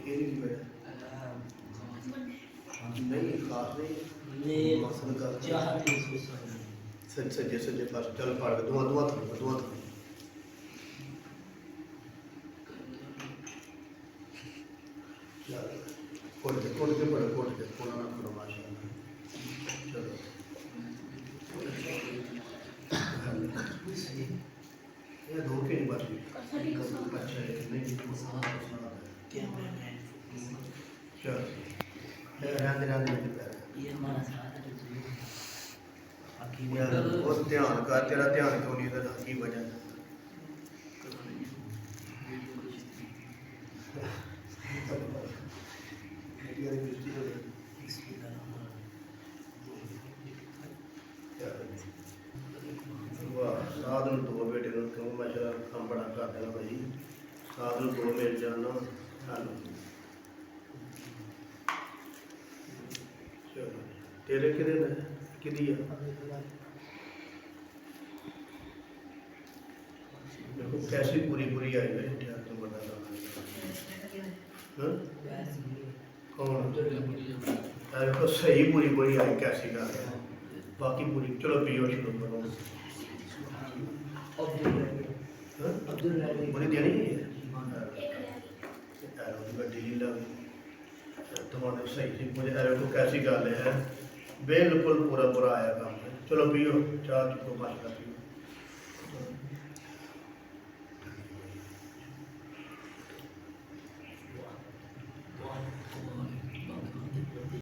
ਇਹ ਨਹੀਂ ਬੈਠਾ ਨਹੀਂ ਖਾਸ ਨਹੀਂ ਮਕਸਦ ਕਰ ਸੱਜੇ ਸੱਜੇ ਪਾਸੇ ਚੱਲ ਫੜ ਕੇ ਦੁਆ ਦੁਆ ਥਾਂ ਕੋਟ ਕੇ ਬੜਾ ਕੋਟ ਕੇ ਕੋਨਾ ਨਾ ਕਰੋ ਮਾਸ਼ਾਅੱਲਾ ਚਲੋ ये दो के नहीं बात अच्छा है नहीं मसाला क्या है चल रहने ये हमारा साथ है यार बहुत ध्यान कर तेरा ध्यान क्यों नहीं इधर की वजह साध में दो बेटे क्यों मैं काम बड़ा कर देना भाई साध में दो मिल जाना चलो तेरे कि देखो कैसी पूरी पूरी आई है तो बता कौन देखो सही पूरी पूरी आई कैसी गा बाकी पूरी चलो पियो शुरू करो पूरी देनी है तुम्हारे सही थी मुझे को कैसी गल है बिल्कुल पूरा बुरा आया काम चलो पियो चाह चुको माशा पियो